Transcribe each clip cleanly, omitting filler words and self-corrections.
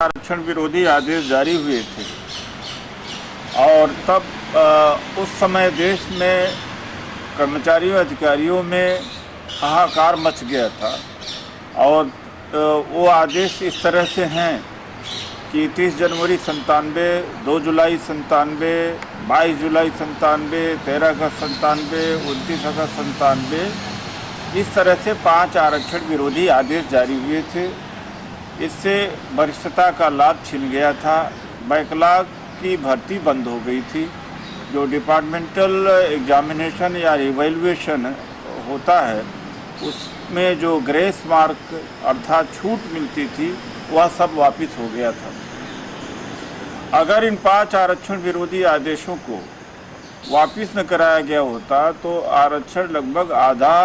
आरक्षण विरोधी आदेश जारी हुए थे और तब उस समय देश में कर्मचारियों अधिकारियों में हाहाकार मच गया था। और वो आदेश इस तरह से हैं कि 30 जनवरी 97, 2 जुलाई 97, 22 जुलाई 97, 13 अगस्त 97, 29 अगस्त 97, इस तरह से 5 आरक्षण विरोधी आदेश जारी हुए थे। इससे वरिष्ठता का लाभ छिन गया था। बैकलॉग की भर्ती बंद हो गई थी। जो डिपार्टमेंटल एग्जामिनेशन या इवैल्यूएशन होता है उसमें जो ग्रेस मार्क अर्थात छूट मिलती थी वह सब वापस हो गया था। अगर इन 5 आरक्षण विरोधी आदेशों को वापस न कराया गया होता तो आरक्षण लगभग आधा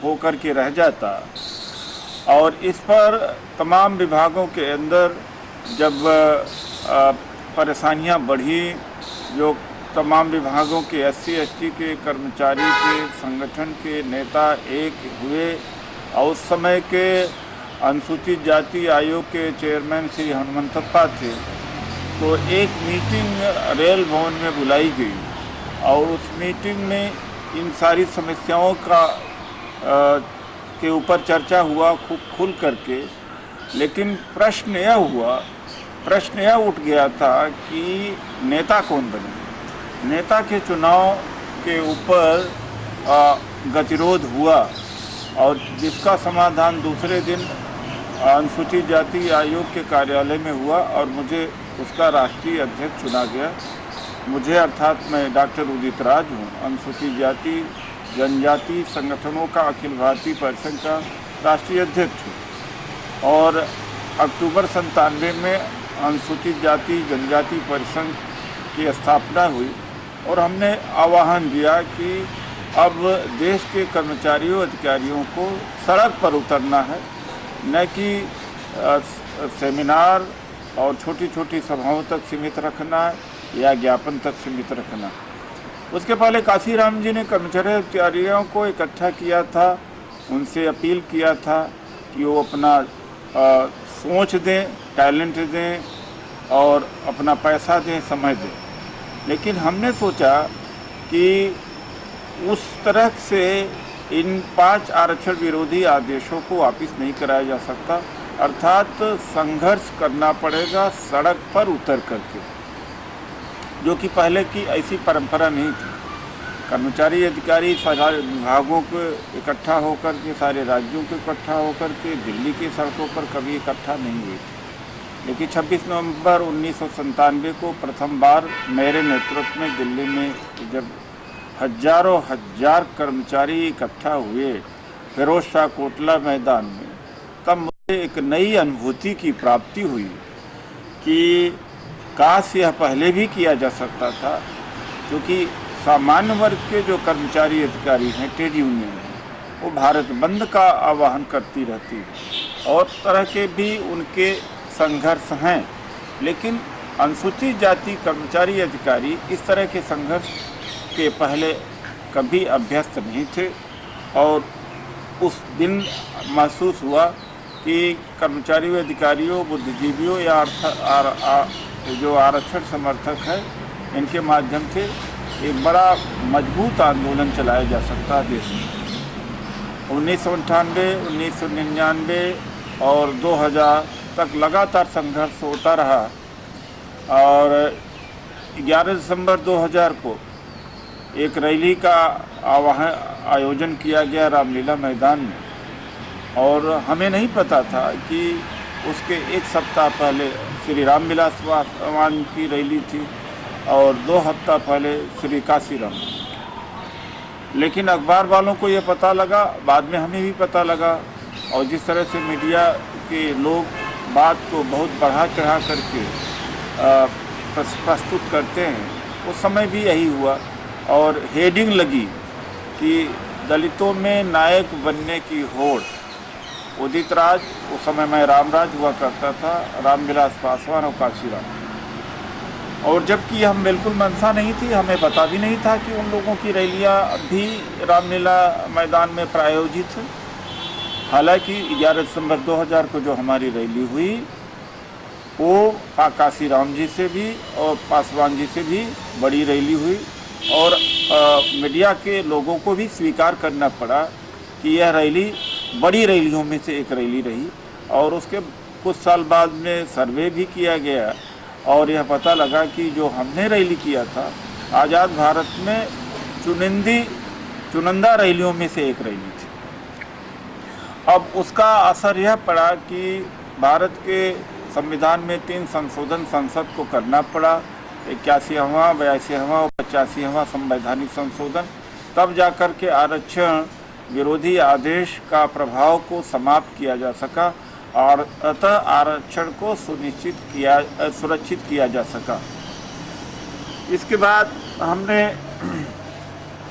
होकर के रह जाता। और इस पर तमाम विभागों के अंदर जब परेशानियां बढ़ी, जो तमाम विभागों के SC/ST के कर्मचारी के संगठन के नेता एक हुए और उस समय के अनुसूचित जाति आयोग के चेयरमैन श्री हनुमंतप्पा थे, तो एक मीटिंग रेल भवन में बुलाई गई और उस मीटिंग में इन सारी समस्याओं का के ऊपर चर्चा हुआ खूब खुल करके। लेकिन प्रश्न यह उठ गया था कि नेता कौन बने। नेता के चुनाव के ऊपर गतिरोध हुआ और जिसका समाधान दूसरे दिन अनुसूचित जाति आयोग के कार्यालय में हुआ और मुझे उसका राष्ट्रीय अध्यक्ष चुना गया। मुझे अर्थात मैं डॉक्टर उदित राज हूँ, अनुसूचित जाति जनजाति संगठनों का अखिल भारतीय परिषद का राष्ट्रीय अध्यक्ष हूँ। और अक्टूबर 97 में अनुसूचित जाति जनजाति परिषद की स्थापना हुई और हमने आह्वान दिया कि अब देश के कर्मचारियों अधिकारियों को सड़क पर उतरना है, न कि सेमिनार और छोटी छोटी सभाओं तक सीमित रखना या ज्ञापन तक सीमित रखना। उसके पहले काशीराम जी ने कर्मचारी अधिकारियों को इकट्ठा किया था, उनसे अपील किया था कि वो अपना सोच दें, टैलेंट दें और अपना पैसा दें, समय दें। लेकिन हमने सोचा कि उस तरह से इन 5 आरक्षण विरोधी आदेशों को वापस नहीं कराया जा सकता, अर्थात संघर्ष करना पड़ेगा सड़क पर उतर करके, जो कि पहले की ऐसी परंपरा नहीं थी। कर्मचारी अधिकारी सारे विभागों को इकट्ठा होकर के, सारे राज्यों को इकट्ठा होकर के दिल्ली की सड़कों पर कभी इकट्ठा नहीं हुए थे। लेकिन 26 नवंबर 1997 को प्रथम बार मेरे नेतृत्व में दिल्ली में जब हजारों हजार कर्मचारी इकट्ठा हुए फिरोज शाह कोटला मैदान में, तब मुझे एक नई अनुभूति की प्राप्ति हुई कि काश यह पहले भी किया जा सकता था, क्योंकि सामान्य वर्ग के जो कर्मचारी अधिकारी हैं, ट्रेड यूनियन हैं, वो भारत बंद का आह्वान करती रहती है और तरह के भी उनके संघर्ष हैं। लेकिन अनुसूचित जाति कर्मचारी अधिकारी इस तरह के संघर्ष के पहले कभी अभ्यस्त नहीं थे और उस दिन महसूस हुआ कि कर्मचारियों अधिकारियों बुद्धिजीवियों या जो आरक्षण समर्थक है, इनके माध्यम से एक बड़ा मजबूत आंदोलन चलाया जा सकता है देश में। 1998, 1999 और 2000 तक लगातार संघर्ष होता रहा और 11 दिसंबर 2000 को एक रैली का आयोजन किया गया रामलीला मैदान में और हमें नहीं पता था कि उसके एक सप्ताह पहले श्री रामविलास पासवान की रैली थी और 2 हफ्ता पहले श्री काशीराम। लेकिन अखबार वालों को ये पता लगा, बाद में हमें भी पता लगा और जिस तरह से मीडिया के लोग बात को बहुत बढ़ा चढ़ा करके प्रस्तुत करते हैं, उस समय भी यही हुआ और हेडिंग लगी कि दलितों में नायक बनने की होड़। उदित राज, उस समय मैं रामराज हुआ करता था, रामविलास पासवान और काशीराम। और जबकि हम बिल्कुल मंशा नहीं थी, हमें पता भी नहीं था कि उन लोगों की रैलियां भी रामलीला मैदान में प्रायोजित हैं। हालांकि 11 दिसंबर 2000 को जो हमारी रैली हुई वो काशीराम जी से भी और पासवान जी से भी बड़ी रैली हुई और मीडिया के लोगों को भी स्वीकार करना पड़ा कि यह रैली बड़ी रैलियों में से एक रैली रही। और उसके कुछ साल बाद में सर्वे भी किया गया और यह पता लगा कि जो हमने रैली किया था आज़ाद भारत में चुनिंदा रैलियों में से एक रैली थी। अब उसका असर यह पड़ा कि भारत के संविधान में 3 संशोधन संसद को करना पड़ा, 81वां, 82वां और 85वां संवैधानिक संशोधन, तब जाकर के आरक्षण विरोधी आदेश का प्रभाव को समाप्त किया जा सका और अतः आरक्षण को सुरक्षित किया जा सका। इसके बाद हमने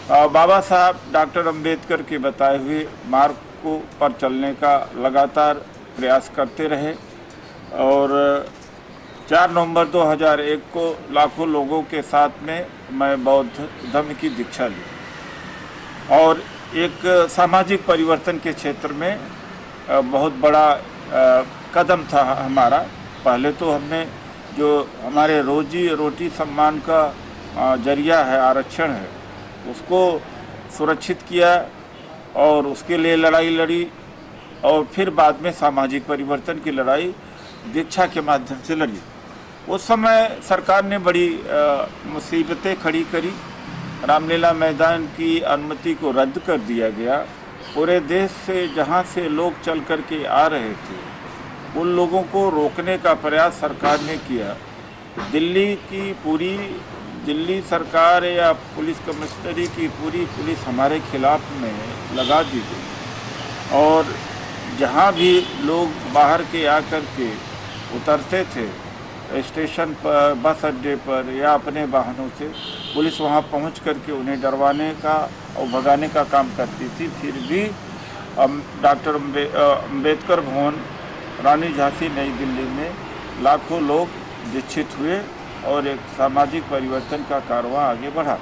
बाबा साहब डॉक्टर अंबेडकर के बताए हुए मार्ग को पर चलने का लगातार प्रयास करते रहे और 4 नवंबर 2001 को लाखों लोगों के साथ में मैं बौद्ध धर्म की दीक्षा ली और एक सामाजिक परिवर्तन के क्षेत्र में बहुत बड़ा कदम था हमारा। पहले तो हमने जो हमारे रोजी रोटी सम्मान का जरिया है, आरक्षण है, उसको सुरक्षित किया और उसके लिए लड़ाई लड़ी और फिर बाद में सामाजिक परिवर्तन की लड़ाई दीक्षा के माध्यम से लड़ी। उस समय सरकार ने बड़ी मुसीबतें खड़ी करी। रामलीला मैदान की अनुमति को रद्द कर दिया गया। पूरे देश से जहां से लोग चल कर के आ रहे थे उन लोगों को रोकने का प्रयास सरकार ने किया। दिल्ली सरकार या पुलिस कमिश्नरी की पूरी पुलिस हमारे खिलाफ में लगा दी गई और जहां भी लोग बाहर के आकर के उतरते थे स्टेशन पर, बस अड्डे पर या अपने वाहनों से, पुलिस वहां पहुंच करके उन्हें डरवाने का और भगाने का काम करती थी। फिर भी डॉक्टर अंबेडकर भवन, रानी झांसी, नई दिल्ली में लाखों लोग दीक्षित हुए और एक सामाजिक परिवर्तन का कारवां आगे बढ़ा।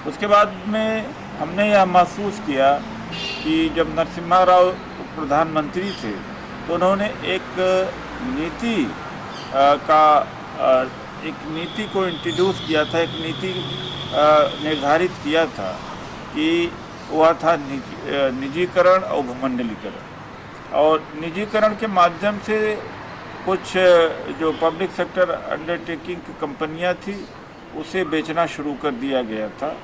उसके बाद में हमने यह महसूस किया कि जब नरसिम्हा राव प्रधानमंत्री थे तो उन्होंने एक नीति को इंट्रोड्यूस किया था, एक नीति निर्धारित किया था कि वह था निजीकरण और घमंडलीकरण। और निजीकरण के माध्यम से कुछ जो पब्लिक सेक्टर अंडरटेकिंग की कंपनियां थी उसे बेचना शुरू कर दिया गया था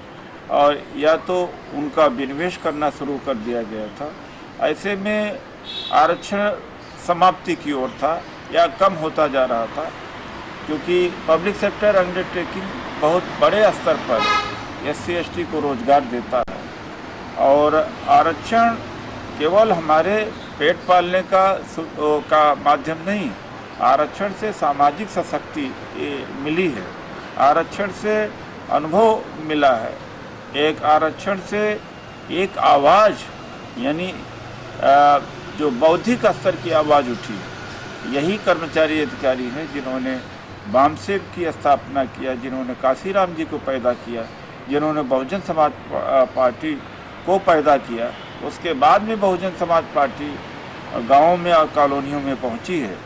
और या तो उनका विनिवेश करना शुरू कर दिया गया था। ऐसे में आरक्षण समाप्ति की ओर था या कम होता जा रहा था, क्योंकि पब्लिक सेक्टर अंडरटेकिंग बहुत बड़े स्तर पर SC/ST को रोजगार देता है और आरक्षण केवल हमारे पेट पालने का माध्यम नहीं, आरक्षण से सामाजिक सशक्ति मिली है, आरक्षण से अनुभव मिला है, एक आरक्षण से एक आवाज़ यानी जो बौद्धिक स्तर की आवाज़ उठी। यही कर्मचारी अधिकारी हैं जिन्होंने वामसेव की स्थापना किया, जिन्होंने काशीराम जी को पैदा किया, जिन्होंने बहुजन समाज पार्टी को पैदा किया। उसके बाद में बहुजन समाज पार्टी गाँवों में और कॉलोनियों में पहुंची है,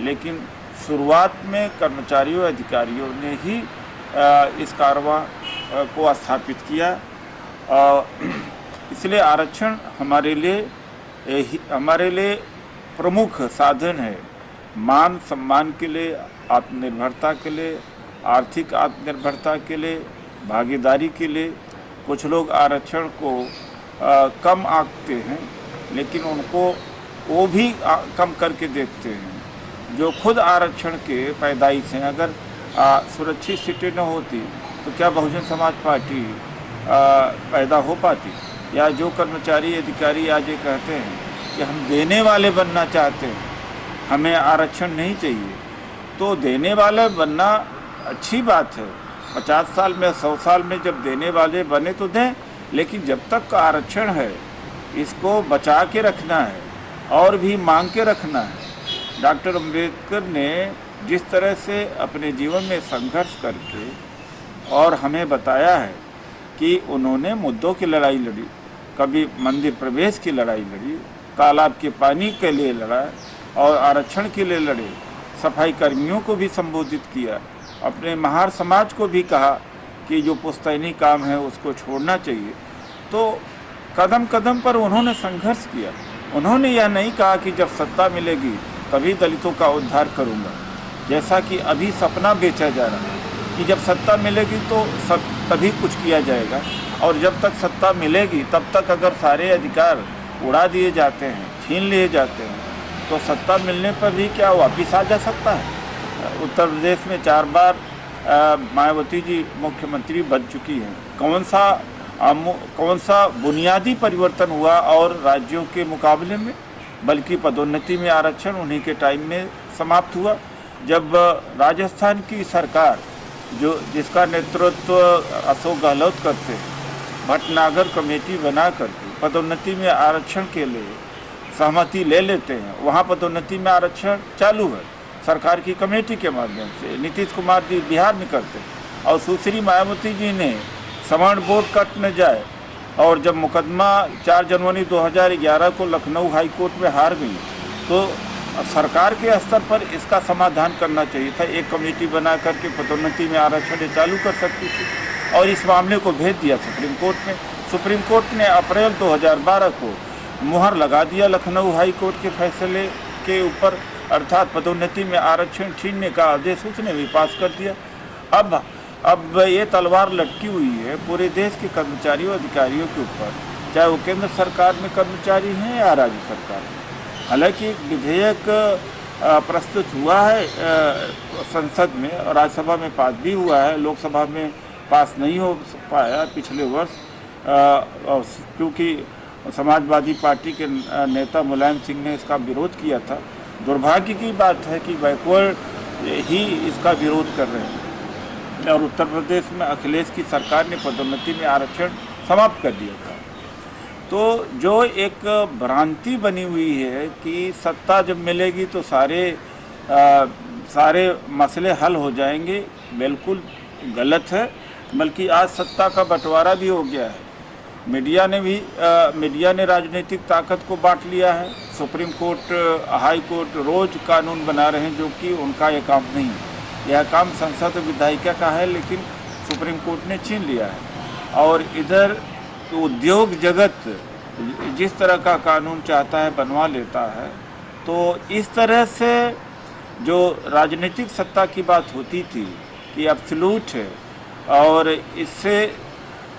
लेकिन शुरुआत में कर्मचारियों अधिकारियों ने ही इस कारवां को स्थापित किया। इसलिए आरक्षण हमारे लिए प्रमुख साधन है, मान सम्मान के लिए, आत्मनिर्भरता के लिए, आर्थिक आत्मनिर्भरता के लिए, भागीदारी के लिए। कुछ लोग आरक्षण को कम आंकते हैं, लेकिन उनको वो भी कम करके देखते हैं जो खुद आरक्षण के पैदाइश हैं। अगर सुरक्षित सीटें न होती तो क्या बहुजन समाज पार्टी पैदा हो पाती? या जो कर्मचारी अधिकारी आज ये कहते हैं कि हम देने वाले बनना चाहते हैं, हमें आरक्षण नहीं चाहिए, तो देने वाले बनना अच्छी बात है। 50 साल में 100 साल में जब देने वाले बने तो दें, लेकिन जब तक आरक्षण है इसको बचा के रखना है और भी मांग के रखना है। डॉक्टर अंबेडकर ने जिस तरह से अपने जीवन में संघर्ष करके और हमें बताया है कि उन्होंने मुद्दों की लड़ाई लड़ी, कभी मंदिर प्रवेश की लड़ाई लड़ी, तालाब के पानी के लिए लड़ा और आरक्षण के लिए लड़े, सफाई कर्मियों को भी संबोधित किया, अपने महार समाज को भी कहा कि जो पुश्तैनी काम है उसको छोड़ना चाहिए। तो कदम कदम पर उन्होंने संघर्ष किया। उन्होंने यह नहीं कहा कि जब सत्ता मिलेगी तभी दलितों का उद्धार करूंगा, जैसा कि अभी सपना बेचा जा रहा है कि जब सत्ता मिलेगी तो सब तभी कुछ किया जाएगा, और जब तक सत्ता मिलेगी तब तक अगर सारे अधिकार उड़ा दिए जाते हैं, छीन लिए जाते हैं, तो सत्ता मिलने पर भी क्या वापिस आ जा सकता है। उत्तर प्रदेश में 4 बार मायावती जी मुख्यमंत्री बन चुकी हैं। कौन सा बुनियादी परिवर्तन हुआ और राज्यों के मुकाबले में, बल्कि पदोन्नति में आरक्षण उन्हीं के टाइम में समाप्त हुआ। जब राजस्थान की सरकार जिसका नेतृत्व अशोक गहलोत करते, भटनागर कमेटी बना करके पदोन्नति में आरक्षण के लिए सहमति ले लेते हैं, वहाँ पदोन्नति में आरक्षण चालू है सरकार की कमेटी के माध्यम से। नीतीश कुमार जी बिहार में करते और सुश्री मायावती जी ने सवर्ण बोर्ड कट न जाए, और जब मुकदमा 4 जनवरी 2011 को लखनऊ हाई कोर्ट में हार गई तो सरकार के स्तर पर इसका समाधान करना चाहिए था। एक कमेटी बना करके पदोन्नति में आरक्षण चालू कर सकती थी, और इस मामले को भेज दिया सुप्रीम कोर्ट में। सुप्रीम कोर्ट ने अप्रैल 2012 को मुहर लगा दिया लखनऊ हाई कोर्ट के फैसले के ऊपर, अर्थात पदोन्नति में आरक्षण छीनने का आदेश उसने भी पास कर दिया। अब ये तलवार लटकी हुई है पूरे देश के कर्मचारियों अधिकारियों के ऊपर, चाहे वो केंद्र सरकार में कर्मचारी हैं या राज्य सरकार में। हालांकि एक विधेयक प्रस्तुत हुआ है संसद में और राज्यसभा में पास भी हुआ है, लोकसभा में पास नहीं हो पाया पिछले वर्ष, क्योंकि समाजवादी पार्टी के नेता मुलायम सिंह ने इसका विरोध किया था। दुर्भाग्य की बात है कि बैकवर्ड ही इसका विरोध कर रहे हैं, और उत्तर प्रदेश में अखिलेश की सरकार ने पदोन्नति में आरक्षण समाप्त कर दिया था। तो जो एक भ्रांति बनी हुई है कि सत्ता जब मिलेगी तो सारे मसले हल हो जाएंगे, बिल्कुल गलत है। बल्कि आज सत्ता का बंटवारा भी हो गया है। मीडिया ने राजनीतिक ताकत को बांट लिया है। सुप्रीम कोर्ट, हाई कोर्ट रोज कानून बना रहे हैं, जो कि उनका ये काम नहीं है। यह काम संसद विधायिका का है, लेकिन सुप्रीम कोर्ट ने छीन लिया है। और इधर उद्योग जगत जिस तरह का कानून चाहता है बनवा लेता है। तो इस तरह से जो राजनीतिक सत्ता की बात होती थी कि एब्सोल्यूट है, और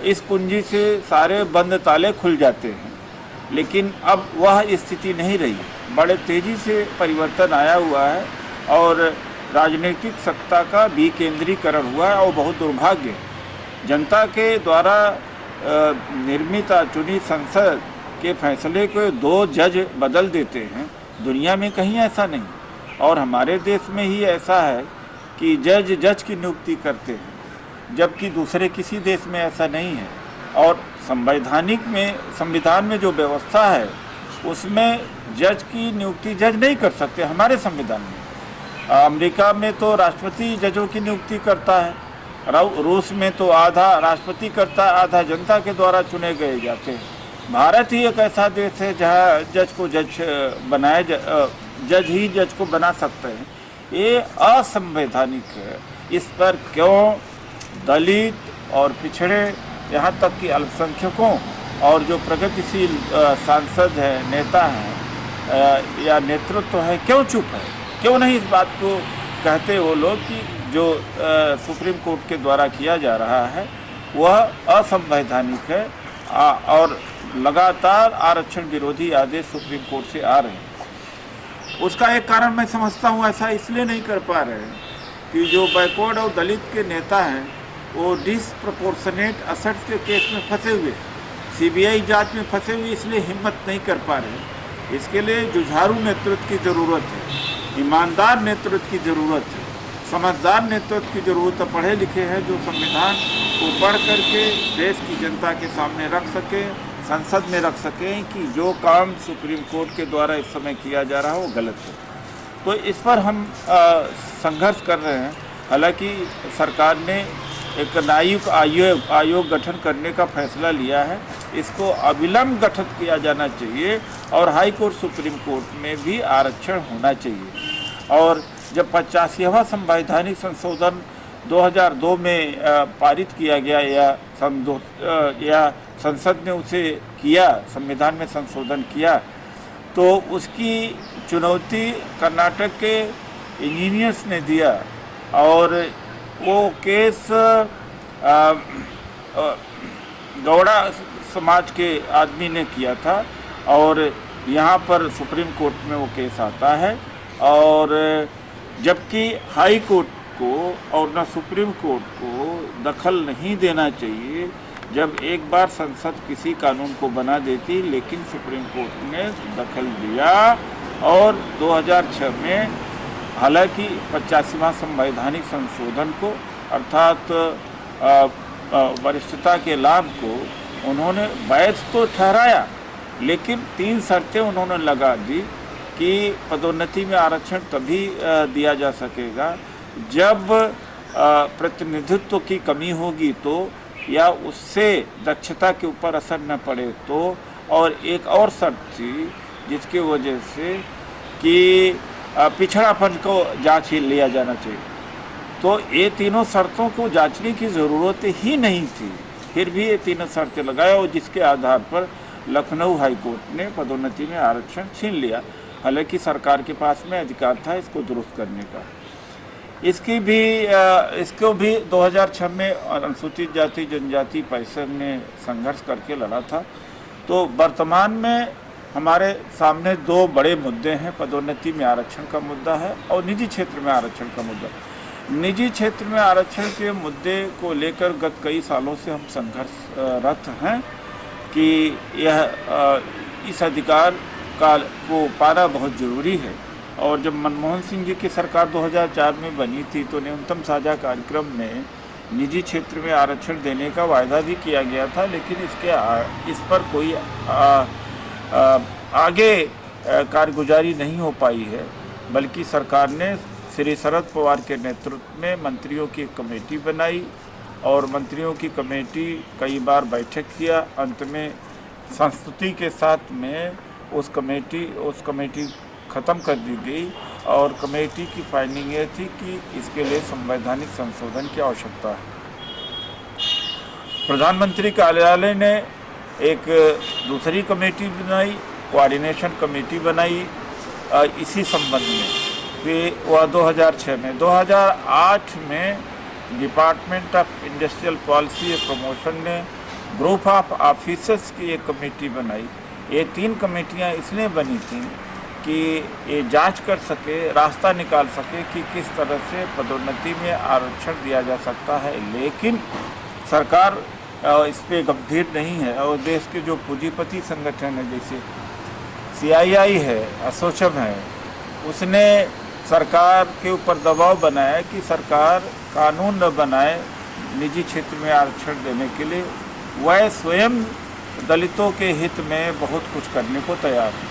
इस कुंजी से सारे बंद ताले खुल जाते हैं, लेकिन अब वह स्थिति नहीं रही। बड़े तेज़ी से परिवर्तन आया हुआ है और राजनीतिक सत्ता का विकेंद्रीकरण हुआ है, और बहुत दुर्भाग्य है। जनता के द्वारा निर्मित चुनी संसद के फैसले को 2 जज बदल देते हैं। दुनिया में कहीं ऐसा नहीं, और हमारे देश में ही ऐसा है कि जज की नियुक्ति करते हैं, जबकि दूसरे किसी देश में ऐसा नहीं है। और संविधान में जो व्यवस्था है उसमें जज की नियुक्ति जज नहीं कर सकते हमारे संविधान में। अमेरिका में तो राष्ट्रपति जजों की नियुक्ति करता है, रूस में तो आधा राष्ट्रपति करता है, आधा जनता के द्वारा चुने गए जाते हैं। भारत ही एक ऐसा देश है जहाँ जज ही जज को बना सकते हैं। ये असंवैधानिक है। इस पर क्यों दलित और पिछड़े, यहाँ तक कि अल्पसंख्यकों और जो प्रगतिशील सांसद हैं, नेता हैं या नेतृत्व है, क्यों चुप है? क्यों नहीं इस बात को कहते वो लोग कि जो सुप्रीम कोर्ट के द्वारा किया जा रहा है वह असंवैधानिक है, और लगातार आरक्षण विरोधी आदेश सुप्रीम कोर्ट से आ रहे हैं। उसका एक कारण मैं समझता हूँ ऐसा इसलिए नहीं कर पा रहे हैं कि जो बैकवर्ड और दलित के नेता हैं वो डिसप्रपोर्शनेट असेट्स के केस में फंसे हुए, सीबीआई जांच में फंसे हुए, इसलिए हिम्मत नहीं कर पा रहे। इसके लिए जुझारू नेतृत्व की ज़रूरत है, ईमानदार नेतृत्व की ज़रूरत है, समझदार नेतृत्व की ज़रूरत है, पढ़े लिखे हैं जो संविधान को पढ़ करके देश की जनता के सामने रख सकें, संसद में रख सकें कि जो काम सुप्रीम कोर्ट के द्वारा इस समय किया जा रहा है वो गलत है। तो इस पर हम संघर्ष कर रहे हैं। हालांकि सरकार ने एक न्यायिक आयोग गठन करने का फैसला लिया है, इसको अविलंब गठित किया जाना चाहिए, और हाई कोर्ट सुप्रीम कोर्ट में भी आरक्षण होना चाहिए। और जब 85वां संवैधानिक संशोधन 2002 में पारित किया गया या संसद ने उसे किया, संविधान में संशोधन किया, तो उसकी चुनौती कर्नाटक के इंजीनियर्स ने दिया और वो केस गौड़ा समाज के आदमी ने किया था और यहाँ पर सुप्रीम कोर्ट में वो केस आता है। और जबकि हाई कोर्ट को और न सुप्रीम कोर्ट को दखल नहीं देना चाहिए जब एक बार संसद किसी कानून को बना देती, लेकिन सुप्रीम कोर्ट ने दखल दिया और 2006 में हालांकि 85वां संवैधानिक संशोधन को अर्थात वरिष्ठता के लाभ को उन्होंने वैध तो ठहराया, लेकिन 3 शर्तें उन्होंने लगा दी कि पदोन्नति में आरक्षण तभी दिया जा सकेगा जब प्रतिनिधित्व की कमी होगी तो, या उससे दक्षता के ऊपर असर न पड़े तो, और एक और शर्त थी जिसकी वजह से कि पिछड़ापन को जांच लिया जाना चाहिए। तो ये तीनों शर्तों को जांचने की ज़रूरत ही नहीं थी, फिर भी ये तीनों शर्तें लगाए और जिसके आधार पर लखनऊ हाई कोर्ट ने पदोन्नति में आरक्षण छीन लिया। हालांकि सरकार के पास में अधिकार था इसको दुरुस्त करने का। इसको भी 2006 में अनुसूचित जाति जनजाति परिषद ने संघर्ष करके लड़ा था। तो वर्तमान में हमारे सामने 2 बड़े मुद्दे हैं, पदोन्नति में आरक्षण का मुद्दा है और निजी क्षेत्र में आरक्षण का मुद्दा। निजी क्षेत्र में आरक्षण के मुद्दे को लेकर गत कई सालों से हम संघर्षरत हैं कि यह इस अधिकार को पाना बहुत ज़रूरी है। और जब मनमोहन सिंह जी की सरकार 2004 में बनी थी तो न्यूनतम साझा कार्यक्रम में निजी क्षेत्र में आरक्षण देने का वायदा भी किया गया था, लेकिन इस पर कोई आगे कारगुजारी नहीं हो पाई है। बल्कि सरकार ने श्री शरद पवार के नेतृत्व में मंत्रियों की कमेटी बनाई और मंत्रियों की कमेटी कई बार बैठक किया। अंत में संस्तुति के साथ में उस कमेटी ख़त्म कर दी गई और कमेटी की फाइंडिंग ये थी कि इसके लिए संवैधानिक संशोधन की आवश्यकता है। प्रधानमंत्री कार्यालय ने एक दूसरी कमेटी बनाई, कोऑर्डिनेशन कमेटी बनाई इसी संबंध में। वह 2006 में 2008 में department of industrial policy and promotion ने ग्रुप ऑफ ऑफिसर्स की एक कमेटी बनाई। ये 3 कमेटियां इसलिए बनी थीं कि ये जांच कर सके, रास्ता निकाल सके कि किस तरह से पदोन्नति में आरक्षण दिया जा सकता है। लेकिन सरकार इस पे गंभीर नहीं है और देश के जो पूंजीपति संगठन है जैसे CII है, एसोचैम है, उसने सरकार के ऊपर दबाव बनाया कि सरकार कानून न बनाए निजी क्षेत्र में आरक्षण देने के लिए। वह स्वयं दलितों के हित में बहुत कुछ करने को तैयार है।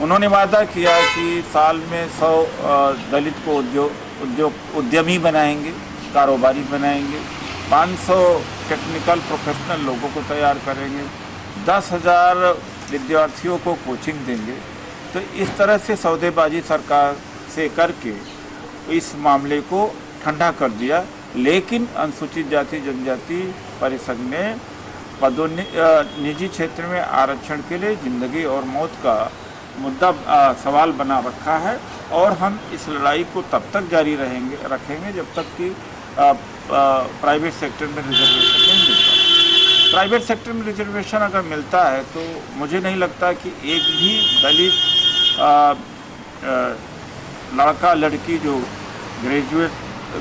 उन्होंने वादा किया कि साल में 100 दलित को उद्यमी बनाएंगे, कारोबारी बनाएंगे, 500 टेक्निकल प्रोफेशनल लोगों को तैयार करेंगे, 10,000 विद्यार्थियों को कोचिंग देंगे। तो इस तरह से सौदेबाजी सरकार से करके इस मामले को ठंडा कर दिया। लेकिन अनुसूचित जाति जनजाति परिषद ने निजी क्षेत्र में आरक्षण के लिए ज़िंदगी और मौत का मुद्दा सवाल बना रखा है और हम इस लड़ाई को तब तक जारी रखेंगे जब तक कि प्राइवेट सेक्टर में रिजर्वेशन नहीं मिलता। प्राइवेट सेक्टर में रिजर्वेशन अगर मिलता है तो मुझे नहीं लगता कि एक भी दलित लड़का लड़की जो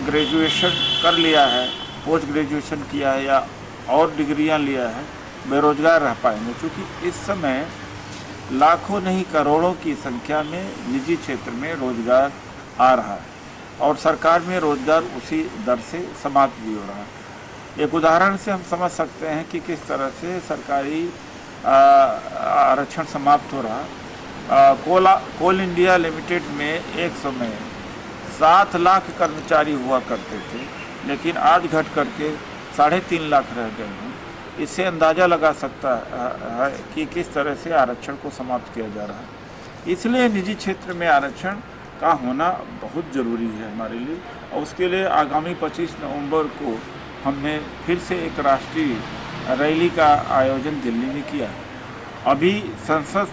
ग्रेजुएशन कर लिया है, पोस्ट ग्रेजुएशन किया है या और डिग्रियां लिया है, बेरोजगार रह पाएंगे। क्योंकि इस समय लाखों नहीं करोड़ों की संख्या में निजी क्षेत्र में रोजगार आ रहा है और सरकार में रोजगार उसी दर से समाप्त भी हो रहा है। एक उदाहरण से हम समझ सकते हैं कि किस तरह से सरकारी आरक्षण समाप्त हो रहा। कोल इंडिया लिमिटेड में एक समय 7 लाख कर्मचारी हुआ करते थे, लेकिन आज घट करके 3.5 लाख रह गए हैं। इससे अंदाज़ा लगा सकता है कि किस तरह से आरक्षण को समाप्त किया जा रहा है। इसलिए निजी क्षेत्र में आरक्षण का होना बहुत ज़रूरी है हमारे लिए। और उसके लिए आगामी 25 नवंबर को हमने फिर से एक राष्ट्रीय रैली का आयोजन दिल्ली में किया। अभी संसद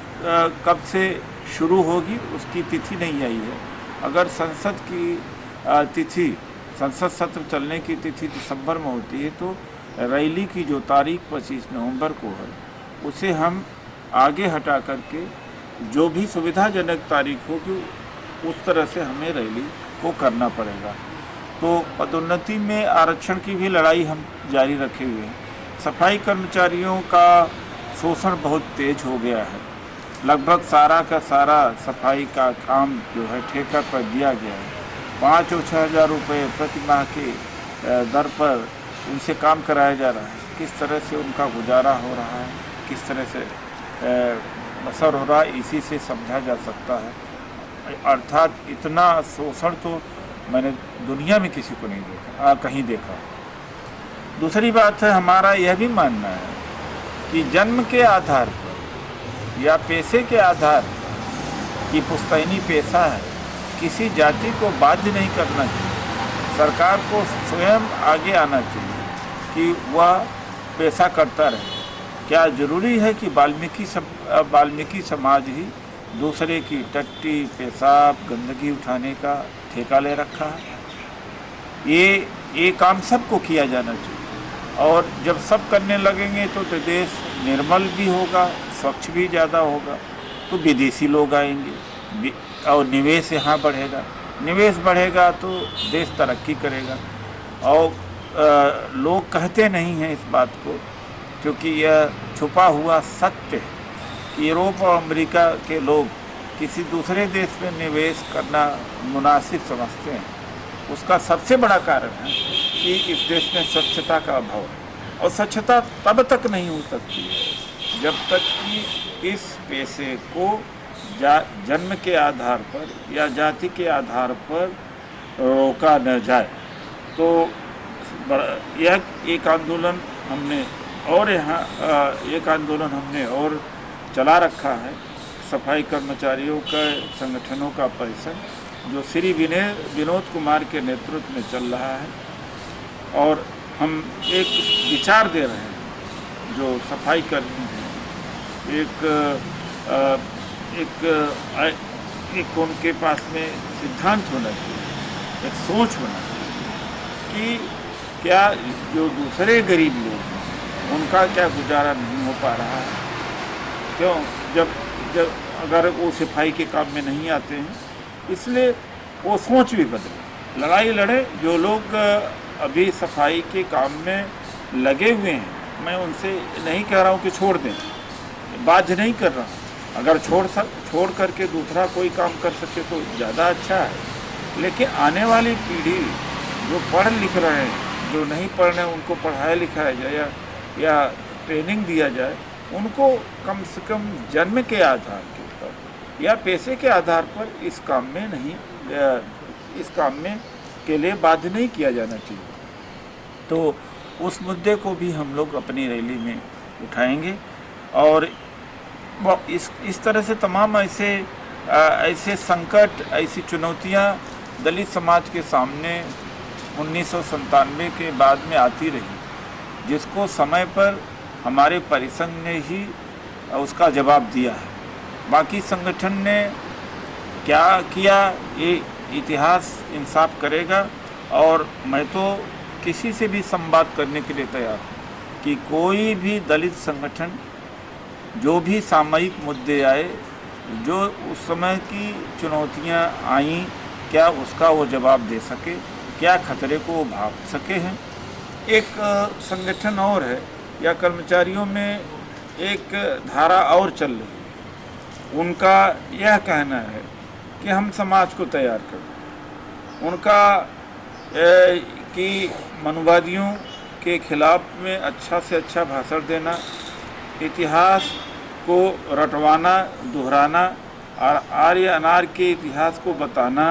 कब से शुरू होगी उसकी तिथि नहीं आई है। अगर संसद की तिथि, संसद सत्र चलने की तिथि दिसंबर में होती है, तो रैली की जो तारीख 25 नवंबर को है उसे हम आगे हटा करके जो भी सुविधाजनक तारीख होगी उस तरह से हमें रैली को करना पड़ेगा। तो पदोन्नति में आरक्षण की भी लड़ाई हम जारी रखे हुए हैं। सफाई कर्मचारियों का शोषण बहुत तेज हो गया है। लगभग सारा का सारा सफाई का काम जो है ठेका पर दिया गया है। 5 और 6 हज़ार रुपये प्रति माह के दर पर उनसे काम कराया जा रहा है। किस तरह से उनका गुजारा हो रहा है, किस तरह से बसर हो रहा है, इसी से समझा जा सकता है। अर्थात इतना शोषण तो मैंने दुनिया में किसी को नहीं देखा, कहीं देखा। दूसरी बात है, हमारा यह भी मानना है कि जन्म के आधार पर या पेशे के आधार की पुश्तैनी पेशा है, किसी जाति को बाध्य नहीं करना चाहिए। सरकार को स्वयं आगे आना चाहिए कि वह पेशा करता रहे। क्या ज़रूरी है कि वाल्मीकि समाज ही दूसरे की टट्टी, पेशाब, गंदगी उठाने का ठेका ले रखा है? ये काम सबको किया जाना चाहिए। और जब सब करने लगेंगे तो देश निर्मल भी होगा, स्वच्छ भी ज़्यादा होगा, तो विदेशी लोग आएंगे और निवेश यहाँ बढ़ेगा। निवेश बढ़ेगा तो देश तरक्की करेगा। और लोग कहते नहीं हैं इस बात को, क्योंकि यह छुपा हुआ सत्य है कि यूरोप और अमेरिका के लोग किसी दूसरे देश में निवेश करना मुनासिब समझते हैं। उसका सबसे बड़ा कारण है कि इस देश में स्वच्छता का अभाव है। और स्वच्छता तब तक नहीं हो सकती है जब तक कि इस पेशे को जन्म के आधार पर या जाति के आधार पर रोका न जाए। तो यह एक आंदोलन हमने और चला रखा है। सफाई कर्मचारियों के संगठनों का परिषद जो श्री विनोद कुमार के नेतृत्व में चल रहा है, और हम एक विचार दे रहे हैं जो सफाई कर्मी हैं, एक उनके पास में सिद्धांत होना चाहिए, एक सोच होना चाहिए कि क्या जो दूसरे गरीब लोग हैं उनका क्या गुजारा नहीं हो पा रहा है। क्यों? जब अगर वो सफाई के काम में नहीं आते हैं, इसलिए वो सोच भी बदले, लड़ाई लड़े। जो लोग अभी सफाई के काम में लगे हुए हैं, मैं उनसे नहीं कह रहा हूँ कि छोड़ दें, बाध्य नहीं कर रहा। अगर छोड़ करके दूसरा कोई काम कर सके तो ज़्यादा अच्छा है। लेकिन आने वाली पीढ़ी जो पढ़ लिख रहे हैं, जो नहीं पढ़ रहे हैं, उनको पढ़ाया लिखाया जाए या ट्रेनिंग दिया जाए, उनको कम से कम जन्म के आधार के ऊपर या पैसे के आधार पर इस काम में के लिए बाध्य नहीं किया जाना चाहिए। तो उस मुद्दे को भी हम लोग अपनी रैली में उठाएंगे। और इस तरह से तमाम ऐसे संकट, ऐसी चुनौतियां दलित समाज के सामने 1997 के बाद में आती रही, जिसको समय पर हमारे परिसंघ ने ही उसका जवाब दिया है। बाकी संगठन ने क्या किया ये इतिहास इंसाफ करेगा। और मैं तो किसी से भी संवाद करने के लिए तैयार हूँ कि कोई भी दलित संगठन जो भी सामयिक मुद्दे आए, जो उस समय की चुनौतियाँ आईं, क्या उसका वो जवाब दे सके, क्या खतरे को वो भाप सके हैं। एक संगठन और है या कर्मचारियों में एक धारा और चल रही है, उनका यह कहना है कि हम समाज को तैयार करें। उनका कि मनुवादियों के खिलाफ में अच्छा से अच्छा भाषण देना, इतिहास को रटवाना, दोहराना और आर्य अनार्य के इतिहास को बताना,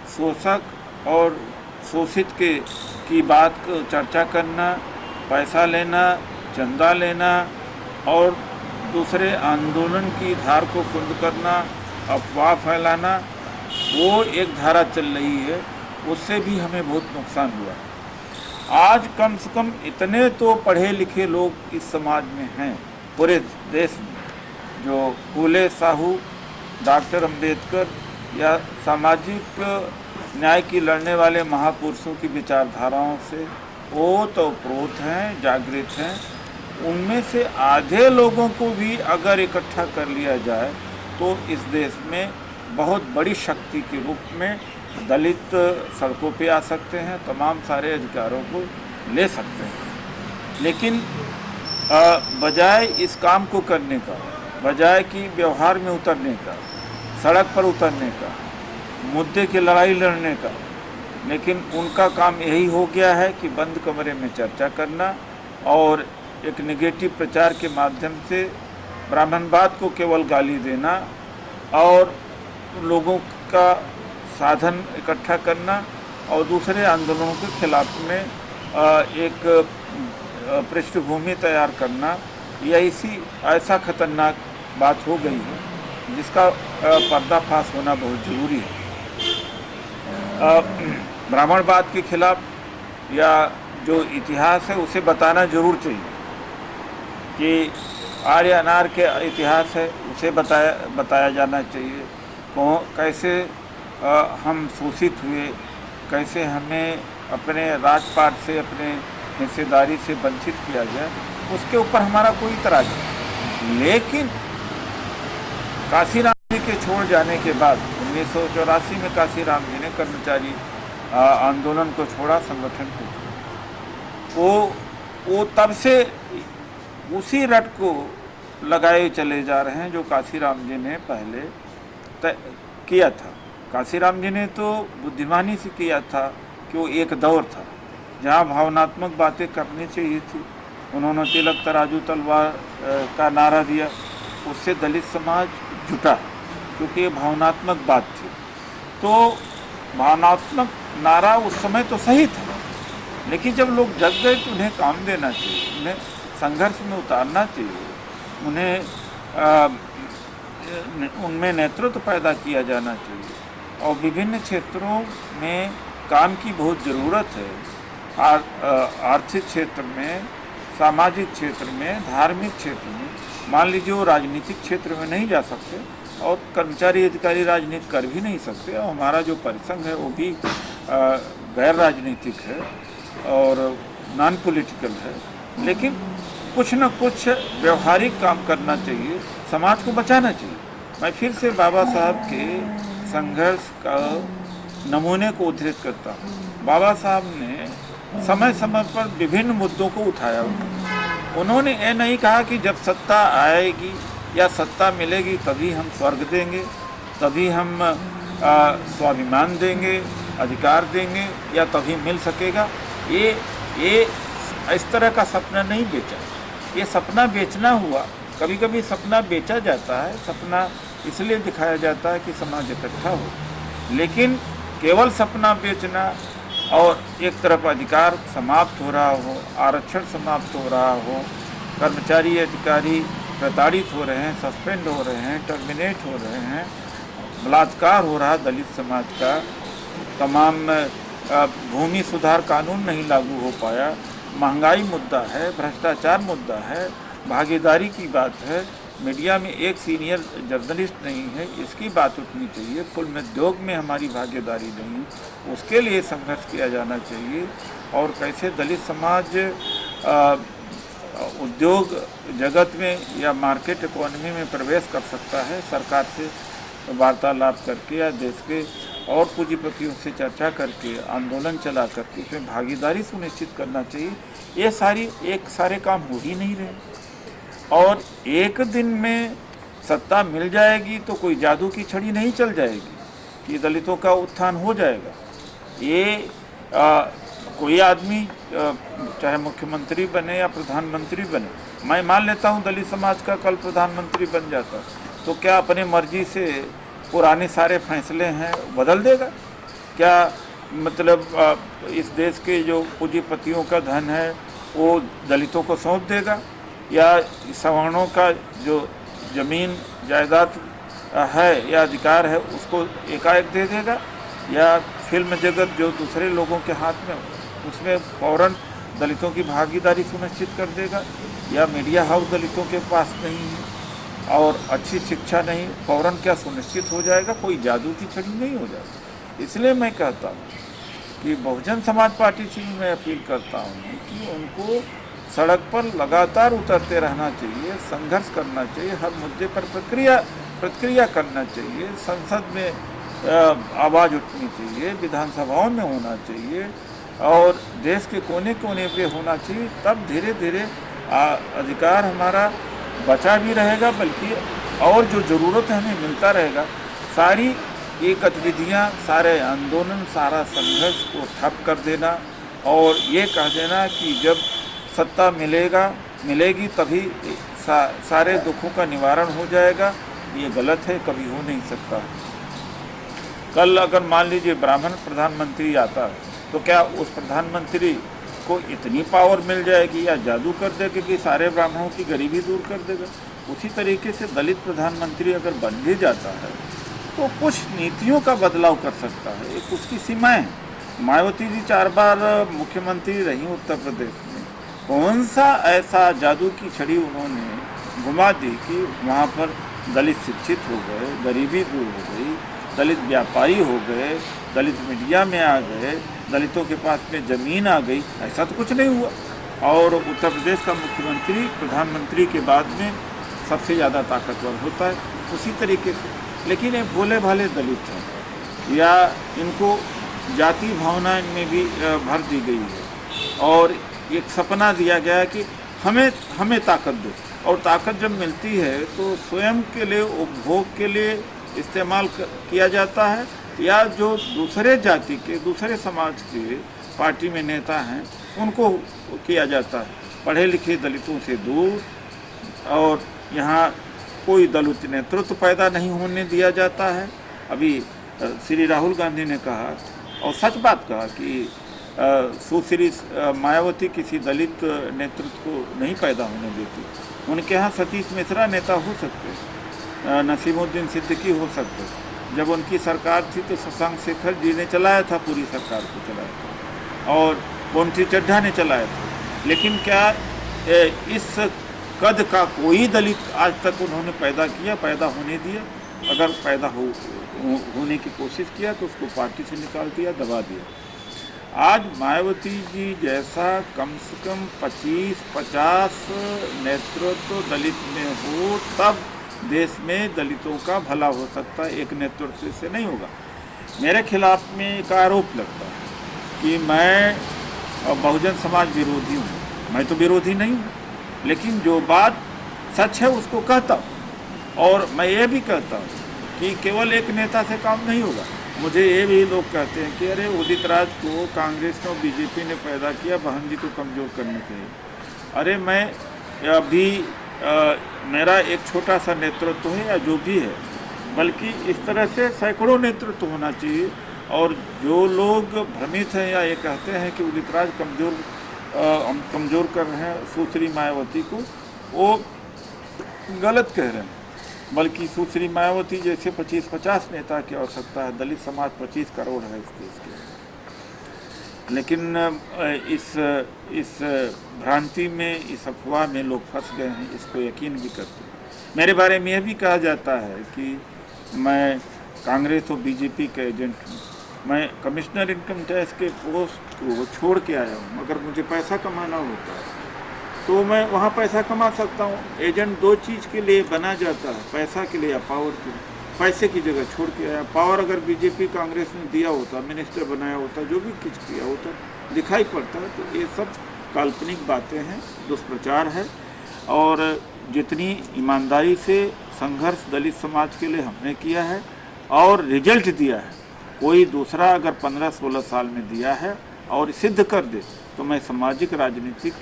शोषक और शोषित की बात को चर्चा करना, पैसा लेना, चंदा लेना और दूसरे आंदोलन की धार को कुंद करना, अफवाह फैलाना, वो एक धारा चल रही है, उससे भी हमें बहुत नुकसान हुआ है। आज कम से कम इतने तो पढ़े लिखे लोग इस समाज में हैं पूरे देश में, जो फूले साहू, डॉक्टर अंबेडकर या सामाजिक न्याय की लड़ने वाले महापुरुषों की विचारधाराओं से ओतप्रोत हैं, जागृत हैं। उनमें से आधे लोगों को भी अगर इकट्ठा कर लिया जाए तो इस देश में बहुत बड़ी शक्ति के रूप में दलित सड़कों पे आ सकते हैं, तमाम सारे अधिकारों को ले सकते हैं। लेकिन बजाय इस काम को करने का, बजाय कि व्यवहार में उतरने का, सड़क पर उतरने का, मुद्दे की लड़ाई लड़ने का, लेकिन उनका काम यही हो गया है कि बंद कमरे में चर्चा करना और एक नेगेटिव प्रचार के माध्यम से ब्राह्मणवाद को केवल गाली देना और लोगों का साधन इकट्ठा करना और दूसरे आंदोलनों के खिलाफ में एक पृष्ठभूमि तैयार करना, यह ऐसा खतरनाक बात हो गई है जिसका पर्दाफाश होना बहुत ज़रूरी है। ब्राह्मणवाद के खिलाफ या जो इतिहास है उसे बताना जरूर चाहिए कि आर्य अनार्य के इतिहास है, उसे बताया जाना चाहिए। कैसे हम शोषित हुए, कैसे हमें अपने राजपाट से, अपने हिस्सेदारी से वंचित किया गया, उसके ऊपर हमारा कोई इतराज़ नहीं। लेकिन काशीराम जी के छोड़ जाने के बाद 1984 में काशीराम जी ने कर्मचारी आंदोलन को छोड़ा, संगठन को छोड़ा। वो तब से उसी रट को लगाए चले जा रहे हैं जो काशीराम जी ने पहले किया था। काशीराम जी ने तो बुद्धिमानी से किया था कि वो एक दौर था जहाँ भावनात्मक बातें करनी चाहिए थी। उन्होंने तिलक तराजू तलवार का नारा दिया, उससे दलित समाज जुटा क्योंकि ये भावनात्मक बात थी। तो भावनात्मक नारा उस समय तो सही था, लेकिन जब लोग जग गए तो उन्हें काम देना चाहिए, उन्हें संघर्ष में उतारना चाहिए, उन्हें उनमें नेतृत्व पैदा किया जाना चाहिए। और विभिन्न क्षेत्रों में काम की बहुत ज़रूरत है। आर्थिक क्षेत्र में, सामाजिक क्षेत्र में, धार्मिक क्षेत्र में। मान लीजिए वो राजनीतिक क्षेत्र में नहीं जा सकते और कर्मचारी अधिकारी राजनीति कर भी नहीं सकते, और हमारा जो परिसंघ है वो भी गैर राजनीतिक है और नॉन पॉलिटिकल है। लेकिन कुछ न कुछ व्यवहारिक काम करना चाहिए, समाज को बचाना चाहिए। मैं फिर से बाबा साहब के संघर्ष का नमूने को उद्धृत करता हूँ। बाबा साहब ने समय समय पर विभिन्न मुद्दों को उठाया। उन्होंने ये नहीं कहा कि जब सत्ता आएगी या सत्ता मिलेगी तभी हम स्वर्ग देंगे, तभी हम स्वाभिमान देंगे, अधिकार देंगे या तभी मिल सकेगा। ये इस तरह का सपना नहीं बेचा। ये सपना बेचना हुआ। कभी कभी सपना बेचा जाता है, सपना इसलिए दिखाया जाता है कि समाज इकट्ठा हो, लेकिन केवल सपना बेचना और एक तरफ अधिकार समाप्त हो रहा हो, आरक्षण समाप्त हो रहा हो, कर्मचारी अधिकारी प्रताड़ित हो रहे हैं, सस्पेंड हो रहे हैं, टर्मिनेट हो रहे हैं, बलात्कार हो रहा दलित समाज का, तमाम भूमि सुधार कानून नहीं लागू हो पाया, महंगाई मुद्दा है, भ्रष्टाचार मुद्दा है, भागीदारी की बात है, मीडिया में एक सीनियर जर्नलिस्ट नहीं है, इसकी बात उठनी चाहिए, फिल्म उद्योग में हमारी भागीदारी नहीं, उसके लिए संघर्ष किया जाना चाहिए। और कैसे दलित समाज उद्योग जगत में या मार्केट इकोनॉमी में प्रवेश कर सकता है, सरकार से वार्तालाप करके या देश के और पूंजीपतियों से चर्चा करके, आंदोलन चला करके उसमें भागीदारी सुनिश्चित करना चाहिए। ये सारे काम हो ही नहीं रहे। और एक दिन में सत्ता मिल जाएगी तो कोई जादू की छड़ी नहीं चल जाएगी कि दलितों का उत्थान हो जाएगा। ये कोई आदमी चाहे मुख्यमंत्री बने या प्रधानमंत्री बने, मैं मान लेता हूँ दलित समाज का कल प्रधानमंत्री बन जाता, तो क्या अपने मर्जी से पुराने सारे फैसले हैं बदल देगा? क्या मतलब इस देश के जो पूंजीपतियों का धन है वो दलितों को सौंप देगा? या सवर्णों का जो जमीन जायदाद है या अधिकार है उसको एकाएक दे देगा, या फिल्म जगत जो दूसरे लोगों के हाथ में उसमें फौरन दलितों की भागीदारी सुनिश्चित कर देगा, या मीडिया हाउस दलितों के पास नहीं है और अच्छी शिक्षा नहीं, फौरन क्या सुनिश्चित हो जाएगा? कोई जादू की छड़ी नहीं हो जाएगी। इसलिए मैं कहता हूँ कि बहुजन समाज पार्टी से मैं अपील करता हूँ कि उनको सड़क पर लगातार उतरते रहना चाहिए, संघर्ष करना चाहिए, हर मुद्दे पर प्रतिक्रिया करना चाहिए, संसद में आवाज़ उठनी चाहिए, विधानसभाओं में होना चाहिए और देश के कोने कोने पे होना चाहिए। तब धीरे धीरे अधिकार हमारा बचा भी रहेगा, बल्कि और जो ज़रूरत है हमें मिलता रहेगा। सारी ये गतिविधियाँ, सारे आंदोलन, सारा संघर्ष को ठप कर देना और ये कह देना कि जब सत्ता मिलेगी तभी सारे दुखों का निवारण हो जाएगा, ये गलत है, कभी हो नहीं सकता। कल अगर मान लीजिए ब्राह्मण प्रधानमंत्री आता है तो क्या उस प्रधानमंत्री को इतनी पावर मिल जाएगी या जादू कर देगा कि सारे ब्राह्मणों की गरीबी दूर कर देगा? उसी तरीके से दलित प्रधानमंत्री अगर बन भी जाता है तो कुछ नीतियों का बदलाव कर सकता है, एक उसकी सीमाएँ हैं। मायावती जी 4 बार मुख्यमंत्री रही उत्तर प्रदेश में, कौन सा ऐसा जादू की छड़ी उन्होंने घुमा दी कि वहाँ पर दलित शिक्षित हो गए, गरीबी दूर हो गई, दलित व्यापारी हो गए, दलित मीडिया में आ गए, दलितों के पास में ज़मीन आ गई? ऐसा तो कुछ नहीं हुआ। और उत्तर प्रदेश का मुख्यमंत्री प्रधानमंत्री के बाद में सबसे ज़्यादा ताकतवर होता है उसी तरीके से। लेकिन ये भोले भाले दलित हैं या इनको जाति भावना इनमें भी भर दी गई है और एक सपना दिया गया है कि हमें ताकत दो, और ताकत जब मिलती है तो स्वयं के लिए, उपभोग के लिए इस्तेमाल किया जाता है, या जो दूसरे जाति के, दूसरे समाज के पार्टी में नेता हैं उनको किया जाता है। पढ़े लिखे दलितों से दूर, और यहाँ कोई दलित नेतृत्व पैदा नहीं होने दिया जाता है। अभी श्री राहुल गांधी ने कहा और सच बात कहा कि सुश्री मायावती किसी दलित नेतृत्व को नहीं पैदा होने देती। उनके यहाँ सतीश मिश्रा नेता हो सकते, नसीमुद्दीन सिद्दीकी हो सकते। जब उनकी सरकार थी तो शशांक शेखर जी ने चलाया था, पूरी सरकार को चलाया था, और पोंटी चड्ढा ने चलाया था। लेकिन क्या इस कद का कोई दलित आज तक उन्होंने पैदा होने दिया? अगर पैदा होने की कोशिश किया तो उसको पार्टी से निकाल दिया, दबा दिया। आज मायावती जी जैसा कम से कम 25-50 नेतृत्व दलित में हो तब देश में दलितों का भला हो सकता है, एक नेतृत्व से नहीं होगा। मेरे खिलाफ में एक आरोप लगता है कि मैं बहुजन समाज विरोधी हूँ। मैं तो विरोधी नहीं हूँ, लेकिन जो बात सच है उसको कहता हूँ। और मैं ये भी कहता हूँ कि केवल एक नेता से काम नहीं होगा। मुझे ये भी लोग कहते हैं कि अरे उदित राज को कांग्रेस ने और बीजेपी ने पैदा किया बहन जी को कमज़ोर करने के लिए। अरे मैं अभी मेरा एक छोटा सा नेतृत्व है या जो भी है, बल्कि इस तरह से सैकड़ों नेतृत्व होना चाहिए। और जो लोग भ्रमित हैं या ये कहते हैं कि उदित राज कमज़ोर कर रहे हैं सुश्री मायावती को, वो गलत कह रहे हैं। बल्कि सुश्री मायावती जैसे 25-50 नेता की आवश्यकता है। दलित समाज 25 करोड़ है इस देश के। लेकिन इस भ्रांति में, इस अफवाह में लोग फंस गए हैं, इसको यकीन भी करते हैं। मेरे बारे में यह भी कहा जाता है कि मैं कांग्रेस और बीजेपी का एजेंट हूँ। मैं कमिश्नर इनकम टैक्स के पोस्ट को छोड़ के आया हूँ। अगर मुझे पैसा कमाना होता है तो मैं वहाँ पैसा कमा सकता हूँ। एजेंट 2 चीज़ के लिए बना जाता है, पैसा के लिए या पावर के लिए। पैसे की जगह छोड़ के आया। पावर अगर बीजेपी कांग्रेस ने दिया होता, मिनिस्टर बनाया होता, जो भी कुछ किया होता, दिखाई पड़ता है। तो ये सब काल्पनिक बातें हैं, दुष्प्रचार है। और जितनी ईमानदारी से संघर्ष दलित समाज के लिए हमने किया है और रिजल्ट दिया है, कोई दूसरा अगर 15-16 साल में दिया है और सिद्ध कर दे तो मैं सामाजिक राजनीतिक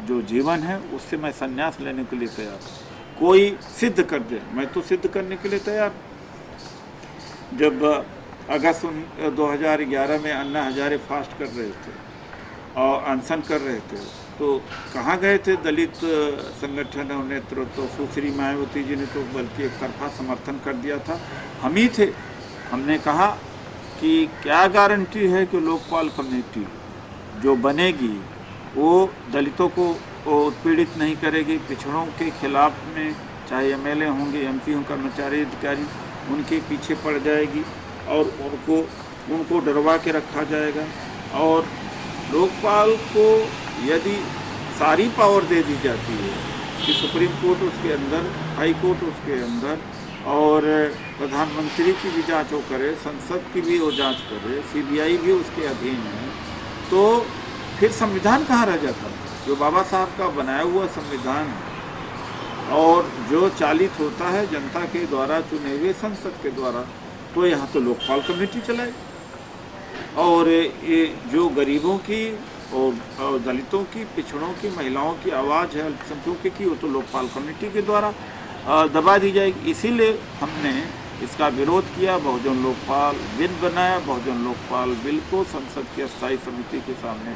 जो जीवन है उससे मैं संन्यास लेने के लिए तैयार हूँ। कोई सिद्ध कर दे, मैं तो सिद्ध करने के लिए तैयार। जब अगस्त 2011 में अन्ना हजारे फास्ट कर रहे थे और अनशन कर रहे थे तो कहाँ गए थे दलित संगठनों नेतृत्व? सुश्री मायावती जी ने तो बल्कि एक तरफा समर्थन कर दिया था। हम ही थे, हमने कहा कि क्या गारंटी है कि लोकपाल कमेटी जो बनेगी वो दलितों को उत्पीड़ित नहीं करेगी, पिछड़ों के खिलाफ में चाहे एमएलए होंगे, एमपी हों, कर्मचारी अधिकारी, उनके पीछे पड़ जाएगी और उनको डरवा के रखा जाएगा। और लोकपाल को यदि सारी पावर दे दी जाती है कि सुप्रीम कोर्ट उसके अंदर, हाई कोर्ट उसके अंदर, और प्रधानमंत्री की भी जांच वो करे, संसद की भी वो जांच करे, सीबीआई भी उसके अधीन है, तो फिर संविधान कहाँ रह जाता है? जो बाबा साहब का बनाया हुआ संविधान है और जो चालित होता है जनता के द्वारा चुने हुए संसद के द्वारा, तो यहाँ तो लोकपाल कमेटी चलाए। और ये जो गरीबों की और दलितों की, पिछड़ों की, महिलाओं की आवाज़ है, अल्पसंख्यकों की, वो तो लोकपाल कमेटी के द्वारा दबा दी जाएगी। इसीलिए हमने इसका विरोध किया, बहुजन लोकपाल बिल बनाया, बहुजन लोकपाल बिल को संसद की स्थायी समिति के सामने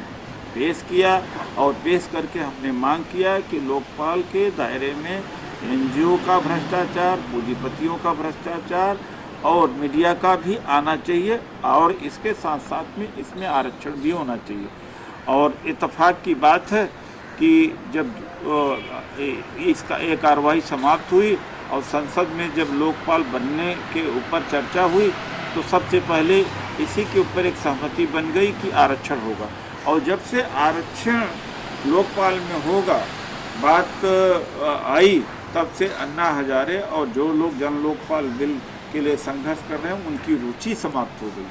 पेश किया और पेश करके हमने मांग किया कि लोकपाल के दायरे में एनजीओ का भ्रष्टाचार, पूंजीपतियों का भ्रष्टाचार और मीडिया का भी आना चाहिए, और इसके साथ साथ में इसमें आरक्षण भी होना चाहिए। और इत्तेफाक की बात है कि जब इसका एक कार्रवाई समाप्त हुई और संसद में जब लोकपाल बनने के ऊपर चर्चा हुई, तो सबसे पहले इसी के ऊपर एक सहमति बन गई कि आरक्षण होगा। और जब से आरक्षण लोकपाल में होगा बात आई, तब से अन्ना हजारे और जो लोग जन लोकपाल बिल के लिए संघर्ष कर रहे हैं उनकी रुचि समाप्त हो गई।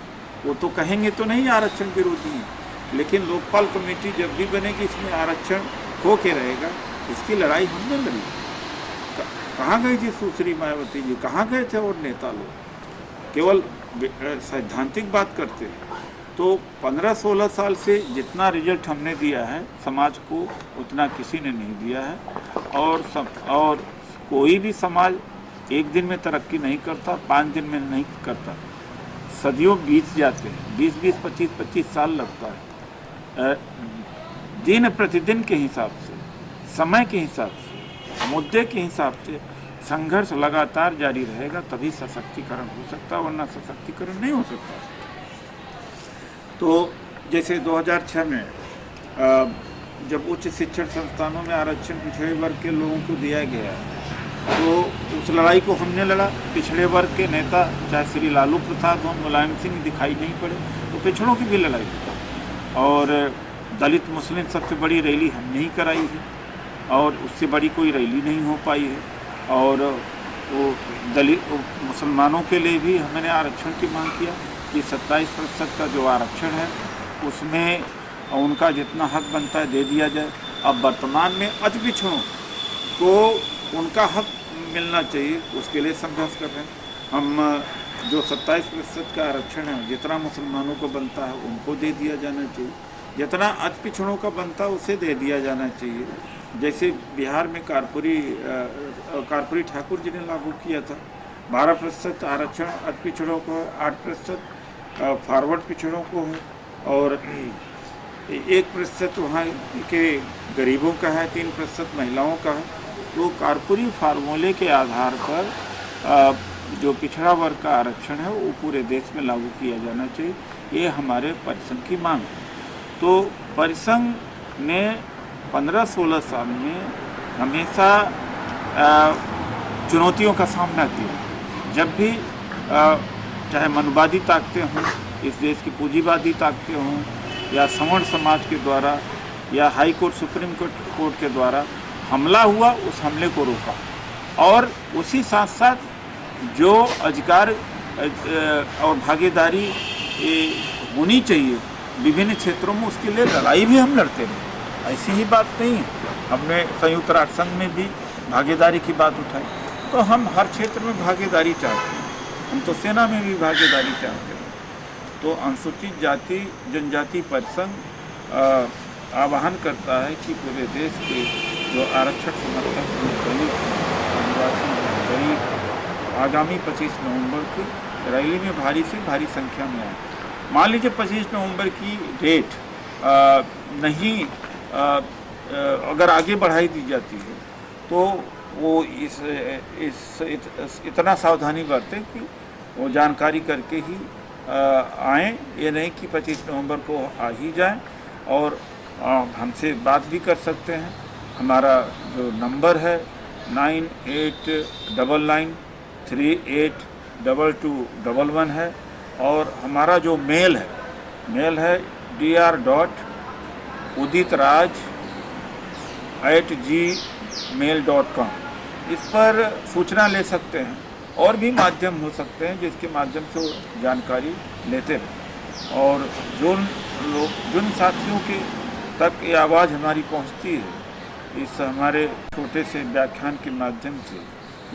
वो तो कहेंगे तो नहीं आरक्षण विरोधी हैं, लेकिन लोकपाल कमेटी जब भी बनेगी इसमें आरक्षण हो के रहेगा। इसकी लड़ाई हमने लड़ी। कहाँ गई थी सुश्री मायावती जी, कहाँ गए थे और नेता लोग? केवल सैद्धांतिक बात करते हैं। तो 15-16 साल से जितना रिजल्ट हमने दिया है समाज को, उतना किसी ने नहीं दिया है। और कोई भी समाज एक दिन में तरक्की नहीं करता, 5 दिन में नहीं करता, सदियों बीत जाते हैं, 20-20, 25-25 साल लगता है। दिन प्रतिदिन के हिसाब से, समय के हिसाब से, मुद्दे के हिसाब से संघर्ष लगातार जारी रहेगा, तभी सशक्तिकरण हो सकता है, वरना सशक्तिकरण नहीं हो सकता। तो जैसे 2006 में जब उच्च शिक्षण संस्थानों में आरक्षण पिछड़े वर्ग के लोगों को दिया गया, तो उस लड़ाई को हमने लड़ा। पिछड़े वर्ग के नेता चाहे श्री लालू प्रसाद हों, मुलायम सिंह दिखाई नहीं पड़े, तो पिछड़ों की भी लड़ाई। और दलित मुस्लिम सबसे बड़ी रैली हमने ही कराई है और उससे बड़ी कोई रैली नहीं हो पाई है। और वो दलित मुसलमानों के लिए भी हमने आरक्षण की मांग किया कि 27% का जो आरक्षण है उसमें उनका जितना हक बनता है दे दिया जाए। अब वर्तमान में अति पिछड़ों को उनका हक मिलना चाहिए, उसके लिए संघर्ष कर रहे हैं हम। जो 27% का आरक्षण है जितना मुसलमानों को बनता है उनको दे दिया जाना चाहिए, जितना अति पिछड़ों का बनता है उसे दे दिया जाना चाहिए। जैसे बिहार में कर्पूरी ठाकुर जी ने लागू किया था, 12% आरक्षण अति पिछड़ों को, 8% फॉरवर्ड पिछड़ों को है और 1% वहाँ के गरीबों का है, 3% महिलाओं का है। तो कर्पूरी फार्मूले के आधार पर जो पिछड़ा वर्ग का आरक्षण है वो पूरे देश में लागू किया जाना चाहिए, ये हमारे परिसंघ की मांग है। तो परिसंघ ने 15-16 साल में हमेशा चुनौतियों का सामना किया। जब भी चाहे मनुवादी ताकतें हों, इस देश की पूंजीवादी ताकतें हों, या सवर्ण समाज के द्वारा या हाई कोर्ट, सुप्रीम कोर्ट के द्वारा हमला हुआ, उस हमले को रोका। और उसी साथ साथ जो अधिकार और भागीदारी होनी चाहिए विभिन्न क्षेत्रों में, उसके लिए लड़ाई भी हम लड़ते रहे। ऐसी ही बात नहीं है, हमने संयुक्त राष्ट्र संघ में भी भागीदारी की बात उठाई। तो हम हर क्षेत्र में भागीदारी चाहते हैं, हम तो सेना में भी भागीदारी चाहते हैं। तो अनुसूचित जाति जनजाति परिसंघ आह्वान करता है कि पूरे देश के जो आरक्षण समर्थक दलित आदिवासी गरीब आगामी 25 नवंबर की रैली में भारी से भारी संख्या में आए। मान लीजिए 25 नवंबर की डेट नहीं अगर आगे बढ़ाई दी जाती है तो वो इतना सावधानी बरतें कि वो जानकारी करके ही आएँ। ये नहीं कि 25 नवंबर को आ ही जाएं। और हमसे बात भी कर सकते हैं। हमारा जो नंबर है 9899382211 है। और हमारा जो मेल है dr.uditraj@gmail.com। इस पर सूचना ले सकते हैं। और भी माध्यम हो सकते हैं जिसके माध्यम से वो जानकारी लेते रहें। और जिन साथियों के तक ये आवाज़ हमारी पहुंचती है इस हमारे छोटे से व्याख्यान के माध्यम से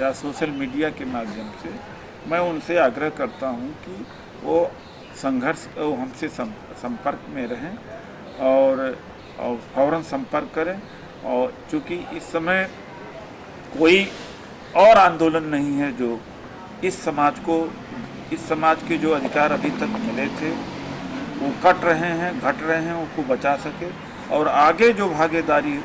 या सोशल मीडिया के माध्यम से, मैं उनसे आग्रह करता हूं कि वो हमसे संपर्क में रहें और फ़ौरन संपर्क करें। और चूँकि इस समय कोई और आंदोलन नहीं है जो इस समाज के जो अधिकार अभी तक मिले थे वो घट रहे हैं उनको बचा सके। और आगे जो भागीदारी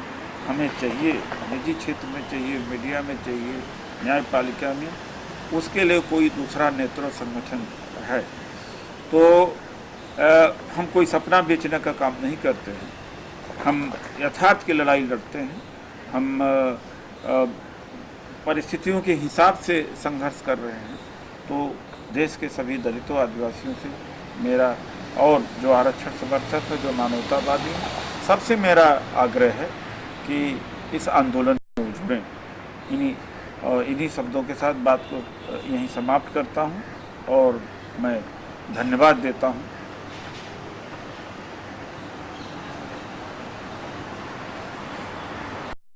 हमें चाहिए, निजी क्षेत्र में चाहिए, मीडिया में चाहिए, न्यायपालिका में, उसके लिए कोई दूसरा नेतृत्व संगठन है। तो हम कोई सपना बेचने का काम नहीं करते हैं, हम यथार्थ की लड़ाई लड़ते हैं। हम परिस्थितियों के हिसाब से संघर्ष कर रहे हैं। तो देश के सभी दलितों, आदिवासियों से मेरा, और जो आरक्षण समर्थक है, जो मानवतावादी हैं, सबसे मेरा आग्रह है कि इस आंदोलन में जुड़ें। इन्हीं शब्दों के साथ बात को यहीं समाप्त करता हूं और मैं धन्यवाद देता हूं।